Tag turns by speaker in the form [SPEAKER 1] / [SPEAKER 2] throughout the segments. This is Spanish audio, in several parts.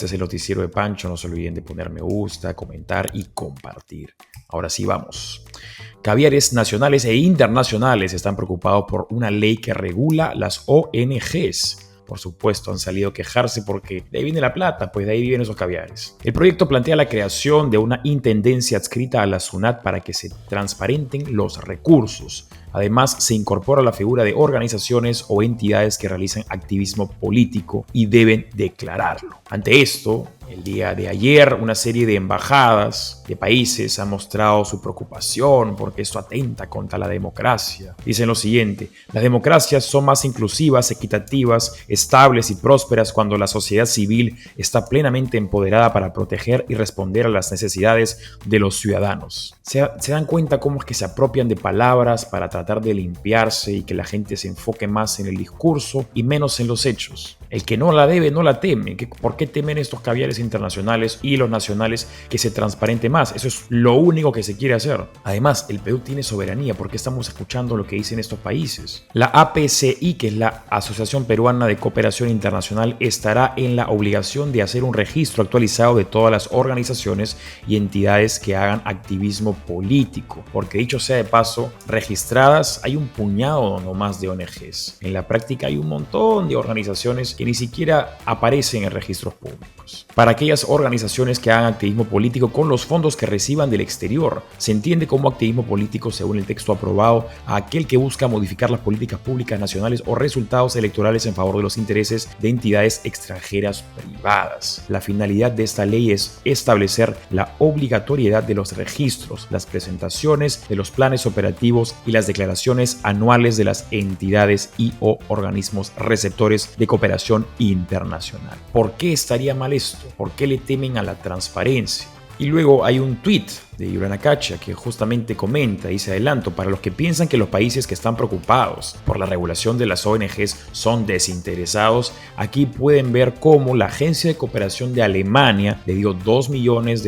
[SPEAKER 1] este es el noticiero de Pancho. No se olviden de poner me gusta, comentar y compartir. Ahora sí, vamos. Caviares nacionales e internacionales están preocupados por una ley que regula las ONGs. Por supuesto, han salido a quejarse porque de ahí viene la plata, pues de ahí viven esos caviares. El proyecto plantea la creación de una intendencia adscrita a la SUNAT para que se transparenten los recursos. Además, se incorpora la figura de organizaciones o entidades que realizan activismo político y deben declararlo. Ante esto, el día de ayer, una serie de embajadas de países han mostrado su preocupación porque esto atenta contra la democracia. Dicen lo siguiente: las democracias son más inclusivas, equitativas, estables y prósperas cuando la sociedad civil está plenamente empoderada para proteger y responder a las necesidades de los ciudadanos. ¿Se dan cuenta cómo es que se apropian de palabras para tratar de limpiarse y que la gente se enfoque más en el discurso y menos en los hechos? El que no la debe, no la teme. ¿Por qué temen estos caviares internacionales y los nacionales que se transparente más? Eso es lo único que se quiere hacer. Además, el Perú tiene soberanía. ¿Por qué estamos escuchando lo que dicen estos países? La APCI, que es la Asociación Peruana de Cooperación Internacional, estará en la obligación de hacer un registro actualizado de todas las organizaciones y entidades que hagan activismo político. Porque dicho sea de paso, registradas hay un puñado nomás de ONGs. En la práctica hay un montón de organizaciones que ni siquiera aparecen en registros públicos. Para aquellas organizaciones que hagan activismo político con los fondos que reciban del exterior, se entiende como activismo político, según el texto aprobado, a aquel que busca modificar las políticas públicas nacionales o resultados electorales en favor de los intereses de entidades extranjeras privadas. La finalidad de esta ley es establecer la obligatoriedad de los registros, las presentaciones de los planes operativos y las declaraciones anuales de las entidades y o organismos receptores de cooperación internacional. ¿Por qué estaría mal esto? ¿Por qué le temen a la transparencia? Y luego hay un tweet de Juliana Cacha que justamente comenta, dice: adelanto, para los que piensan que los países que están preocupados por la regulación de las ONGs son desinteresados, aquí pueden ver cómo la Agencia de Cooperación de Alemania le dio $2 millones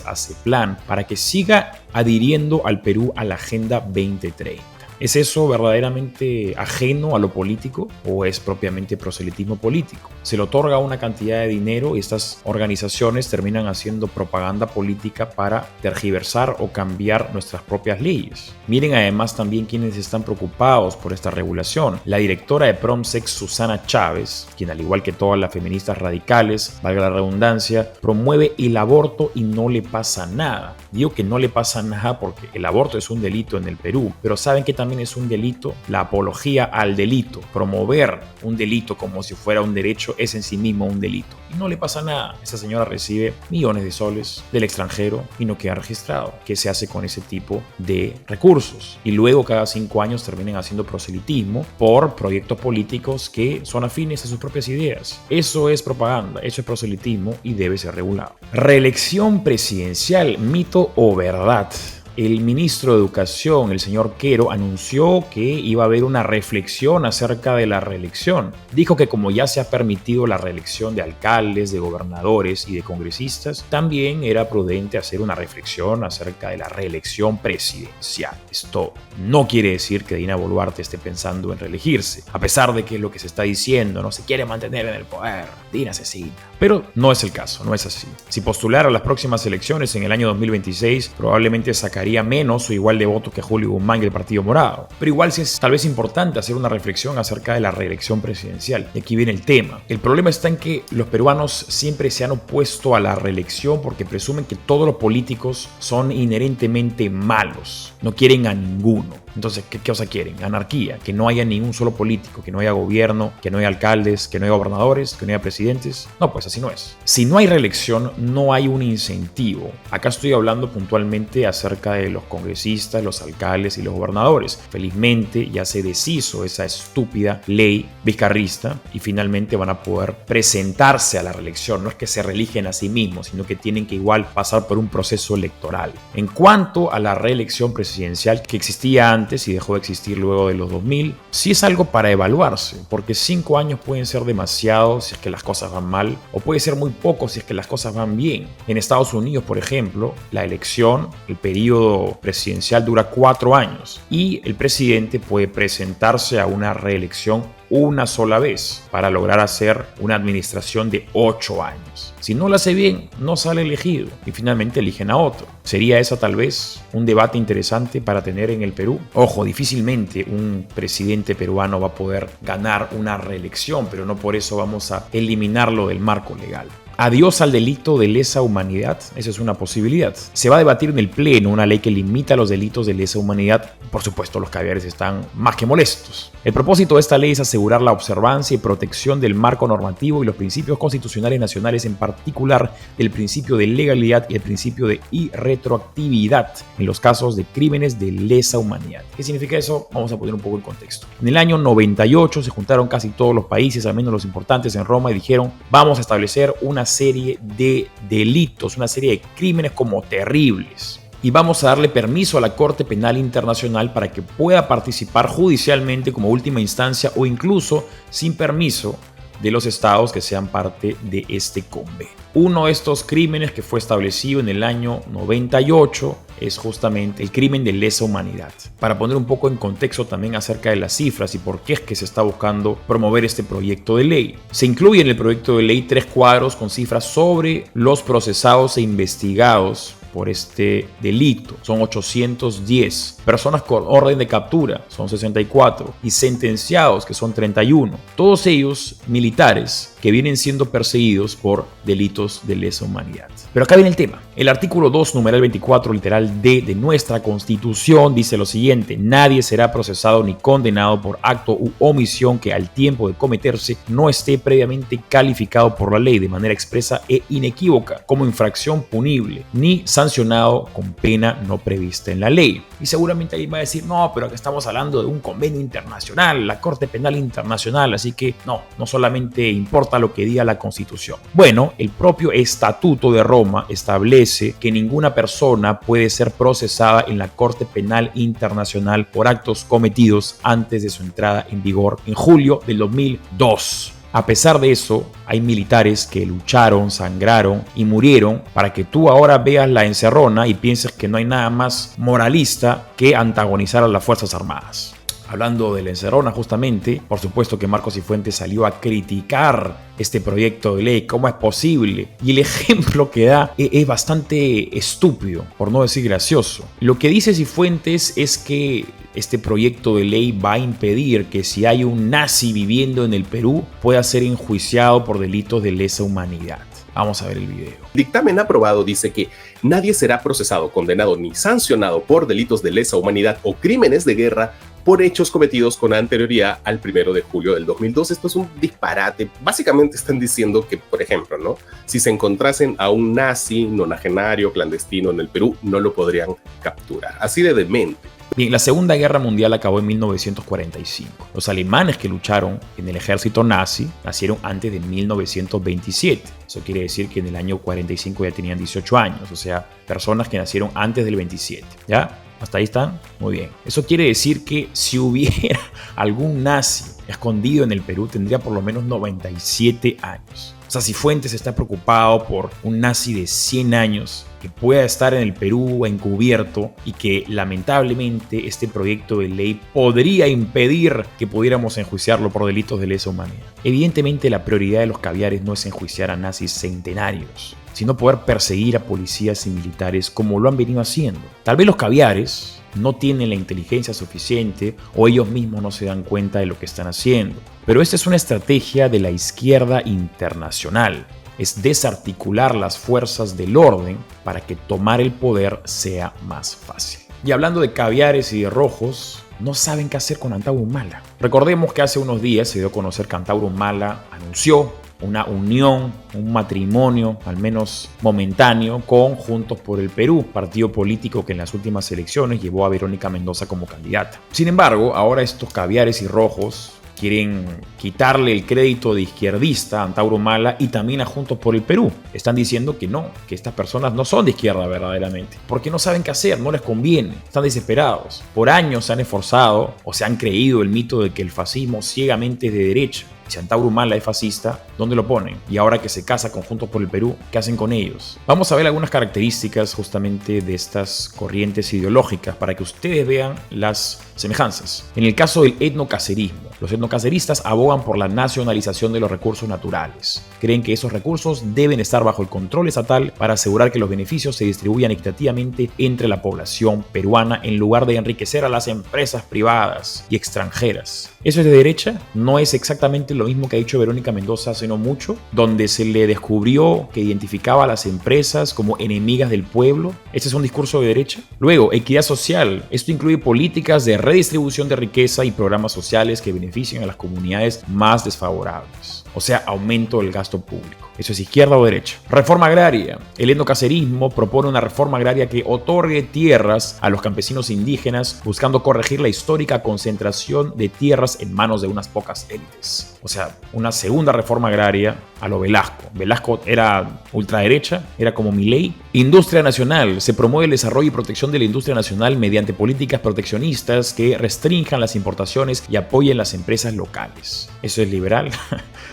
[SPEAKER 1] a CEPLAN para que siga adhiriendo al Perú a la Agenda 2030. ¿Es eso verdaderamente ajeno a lo político o es propiamente proselitismo político? Se le otorga una cantidad de dinero y estas organizaciones terminan haciendo propaganda política para tergiversar o cambiar nuestras propias leyes. Miren además también quienes están preocupados por esta regulación. La directora de Promsex, Susana Chávez, quien al igual que todas las feministas radicales, valga la redundancia, promueve el aborto y no le pasa nada. Digo que no le pasa nada porque el aborto es un delito en el Perú, pero ¿saben qué también es un delito? La apología al delito. Promover un delito como si fuera un derecho es en sí mismo un delito. Y no le pasa nada. Esta señora recibe millones de soles del extranjero y no queda registrado. ¿Qué se hace con ese tipo de recursos? Y luego cada 5 años terminan haciendo proselitismo por proyectos políticos que son afines a sus propias ideas. Eso es propaganda, eso es proselitismo y debe ser regulado. Reelección presidencial, mito o verdad. El ministro de Educación, el señor Quero, anunció que iba a haber una reflexión acerca de la reelección. Dijo que como ya se ha permitido la reelección de alcaldes, de gobernadores y de congresistas, también era prudente hacer una reflexión acerca de la reelección presidencial. Esto no quiere decir que Dina Boluarte esté pensando en reelegirse, a pesar de que es lo que se está diciendo, no se quiere mantener en el poder, Dina asesina. Pero no es el caso, no es así. Si postulara a las próximas elecciones en el año 2026, probablemente sacaría menos o igual de votos que Julio Guzmán y el Partido Morado. Pero igual sí es tal vez importante hacer una reflexión acerca de la reelección presidencial. Y aquí viene el tema. El problema está en que los peruanos siempre se han opuesto a la reelección porque presumen que todos los políticos son inherentemente malos. No quieren a ninguno. Entonces, ¿qué cosa quieren? Anarquía, que no haya ningún solo político, que no haya gobierno, que no haya alcaldes, que no haya gobernadores, que no haya presidentes. No, pues así no es. Si no hay reelección, no hay un incentivo. Acá estoy hablando puntualmente acerca de los congresistas, los alcaldes y los gobernadores. Felizmente ya se deshizo esa estúpida ley vizcarrista y finalmente van a poder presentarse a la reelección. No es que se reeligen a sí mismos, sino que tienen que igual pasar por un proceso electoral. En cuanto a la reelección presidencial que existía antes y dejó de existir luego de los 2000, sí es algo para evaluarse, porque 5 años pueden ser demasiado si es que las cosas van mal, o puede ser muy poco si es que las cosas van bien. En Estados Unidos, por ejemplo, la elección, el periodo presidencial dura 4 años y el presidente puede presentarse a una reelección una sola vez para lograr hacer una administración de 8 años. Si no lo hace bien, no sale elegido y finalmente eligen a otro. ¿Sería esa tal vez un debate interesante para tener en el Perú? Ojo, difícilmente un presidente peruano va a poder ganar una reelección, pero no por eso vamos a eliminarlo del marco legal. Adiós al delito de lesa humanidad, esa es una posibilidad. Se va a debatir en el Pleno una ley que limita los delitos de lesa humanidad. Por supuesto, los caviares están más que molestos. El propósito de esta ley es asegurar la observancia y protección del marco normativo y los principios constitucionales nacionales, en particular el principio de legalidad y el principio de irretroactividad en los casos de crímenes de lesa humanidad. ¿Qué significa eso? Vamos a poner un poco el contexto. En el año 98 se juntaron casi todos los países, al menos los importantes, en Roma y dijeron: vamos a establecer una serie de delitos, una serie de crímenes como terribles. Y vamos a darle permiso a la Corte Penal Internacional para que pueda participar judicialmente como última instancia o incluso sin permiso de los estados que sean parte de este convenio. Uno de estos crímenes que fue establecido en el año 98 es justamente el crimen de lesa humanidad. Para poner un poco en contexto también acerca de las cifras y por qué es que se está buscando promover este proyecto de ley. Se incluye en el proyecto de ley 3 cuadros con cifras sobre los procesados e investigados por este delito. Son 810. Personas con orden de captura son 64 y sentenciados, que son 31. Todos ellos militares que vienen siendo perseguidos por delitos de lesa humanidad. Pero acá viene el tema. El artículo 2, numeral 24, literal D de nuestra Constitución dice lo siguiente: nadie será procesado ni condenado por acto u omisión que al tiempo de cometerse no esté previamente calificado por la ley de manera expresa e inequívoca como infracción punible, ni sancionado con pena no prevista en la ley. Y seguramente alguien va a decir: no, pero acá estamos hablando de un convenio internacional, la Corte Penal Internacional, así que no solamente importa lo que diga la Constitución. Bueno, el propio Estatuto de Roma establece que ninguna persona puede ser procesada en la Corte Penal Internacional por actos cometidos antes de su entrada en vigor en julio del 2002. A pesar de eso, hay militares que lucharon, sangraron y murieron para que tú ahora veas la encerrona y pienses que no hay nada más moralista que antagonizar a las Fuerzas Armadas. Hablando de la encerrona justamente, por supuesto que Marcos Cifuentes salió a criticar este proyecto de ley, cómo es posible, y el ejemplo que da es bastante estúpido, por no decir gracioso. Lo que dice Cifuentes es que este proyecto de ley va a impedir que si hay un nazi viviendo en el Perú pueda ser enjuiciado por delitos de lesa humanidad. Vamos a ver el video.
[SPEAKER 2] El dictamen aprobado dice que nadie será procesado, condenado ni sancionado por delitos de lesa humanidad o crímenes de guerra por hechos cometidos con anterioridad al 1 de julio del 2002. Esto es un disparate. Básicamente están diciendo que, por ejemplo, ¿no?, si se encontrasen a un nazi nonagenario clandestino en el Perú, no lo podrían capturar. Así de demente.
[SPEAKER 1] Bien, la Segunda Guerra Mundial acabó en 1945. Los alemanes que lucharon en el ejército nazi nacieron antes de 1927. Eso quiere decir que en el año 45 ya tenían 18 años, o sea, personas que nacieron antes del 27, ¿ya? ¿Hasta ahí están? Muy bien. Eso quiere decir que si hubiera algún nazi escondido en el Perú, tendría por lo menos 97 años. O sea, Cifuentes está preocupado por un nazi de 100 años que pueda estar en el Perú encubierto y que lamentablemente este proyecto de ley podría impedir que pudiéramos enjuiciarlo por delitos de lesa humanidad. Evidentemente la prioridad de los caviares no es enjuiciar a nazis centenarios, sino poder perseguir a policías y militares como lo han venido haciendo. Tal vez los caviares no tienen la inteligencia suficiente o ellos mismos no se dan cuenta de lo que están haciendo. Pero esta es una estrategia de la izquierda internacional. Es desarticular las fuerzas del orden para que tomar el poder sea más fácil. Y hablando de caviares y de rojos, no saben qué hacer con Antauro Humala. Recordemos que hace unos días se dio a conocer que Antauro Humala anunció una unión, un matrimonio, al menos momentáneo, con Juntos por el Perú, partido político que en las últimas elecciones llevó a Verónica Mendoza como candidata. Sin embargo, ahora estos caviares y rojos quieren quitarle el crédito de izquierdista a Antauro Humala y también a Juntos por el Perú. Están diciendo que no, que estas personas no son de izquierda verdaderamente, porque no saben qué hacer, no les conviene, están desesperados. Por años se han esforzado o se han creído el mito de que el fascismo ciegamente es de derecha. Si Antauro Humala es fascista, ¿dónde lo ponen? Y ahora que se casa con Juntos por el Perú, ¿qué hacen con ellos? Vamos a ver algunas características justamente de estas corrientes ideológicas para que ustedes vean las semejanzas. En el caso del etnocacerismo, los etnocaceristas abogan por la nacionalización de los recursos naturales. Creen que esos recursos deben estar bajo el control estatal para asegurar que los beneficios se distribuyan equitativamente entre la población peruana en lugar de enriquecer a las empresas privadas y extranjeras. ¿Eso es de derecha? No es exactamente lo mismo que ha dicho Verónica Mendoza hace no mucho, donde se le descubrió que identificaba a las empresas como enemigas del pueblo. ¿Ese es un discurso de derecha? Luego, equidad social. Esto incluye políticas de redistribución de riqueza y programas sociales que beneficien a las comunidades más desfavorables. O sea, aumento del gasto público. ¿Eso es izquierda o derecha? Reforma agraria. El etnocacerismo propone una reforma agraria que otorgue tierras a los campesinos indígenas, buscando corregir la histórica concentración de tierras en manos de unas pocas élites. O sea, una segunda reforma agraria a lo Velasco. Velasco era ultraderecha, era como Milei. Industria nacional. Se promueve el desarrollo y protección de la industria nacional mediante políticas proteccionistas que restrinjan las importaciones y apoyen las empresas locales. ¿Eso es liberal?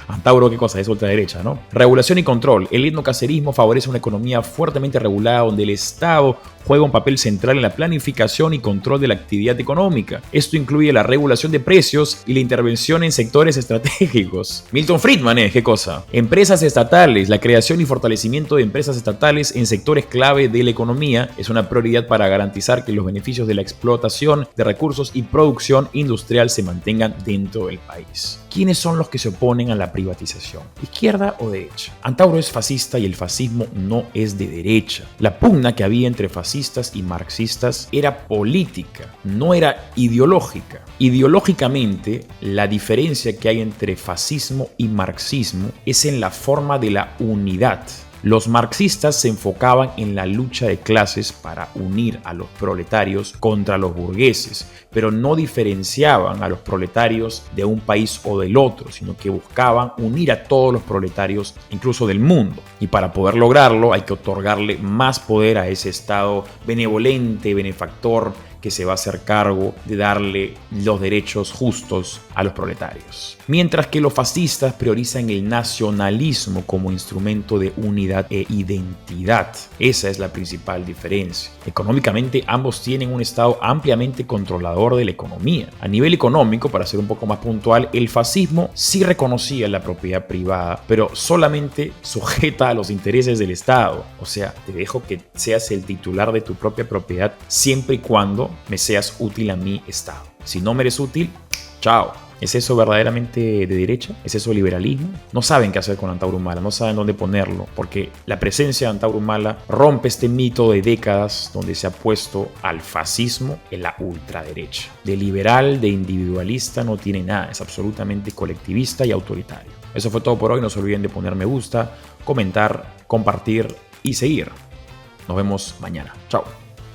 [SPEAKER 1] Antauro, ¿qué cosa? Es ultraderecha, ¿no? Regulación y control. El etnocacerismo favorece una economía fuertemente regulada donde el Estado juega un papel central en la planificación y control de la actividad económica. Esto incluye la regulación de precios y la intervención en sectores estratégicos. Milton Friedman, ¿qué cosa? Empresas estatales. La creación y fortalecimiento de empresas estatales en sectores clave de la economía es una prioridad para garantizar que los beneficios de la explotación de recursos y producción industrial se mantengan dentro del país. ¿Quiénes son los que se oponen a la privatización? ¿Izquierda o derecha? Antauro es fascista y el fascismo no es de derecha. La pugna que había entre fascistas y marxistas era política, no era ideológica. Ideológicamente, la diferencia que hay entre fascismo y marxismo es en la forma de la unidad. Los marxistas se enfocaban en la lucha de clases para unir a los proletarios contra los burgueses, pero no diferenciaban a los proletarios de un país o del otro, sino que buscaban unir a todos los proletarios, incluso del mundo. Y para poder lograrlo hay que otorgarle más poder a ese Estado benevolente, benefactor, que se va a hacer cargo de darle los derechos justos a los proletarios. Mientras que los fascistas priorizan el nacionalismo como instrumento de unidad e identidad. Esa es la principal diferencia. Económicamente, ambos tienen un Estado ampliamente controlador de la economía. A nivel económico, para ser un poco más puntual, el fascismo sí reconocía la propiedad privada, pero solamente sujeta a los intereses del Estado. O sea, te dejo que seas el titular de tu propia propiedad siempre y cuando me seas útil a mi Estado. Si no me eres útil, chao. ¿Es eso verdaderamente de derecha? ¿Es eso liberalismo? No saben qué hacer con Antauro Humala, no saben dónde ponerlo, porque la presencia de Antauro Humala rompe este mito de décadas donde se ha puesto al fascismo en la ultraderecha. De liberal, de individualista no tiene nada, es absolutamente colectivista y autoritario. Eso fue todo por hoy, no se olviden de poner me gusta, comentar, compartir y seguir. Nos vemos mañana. Chao.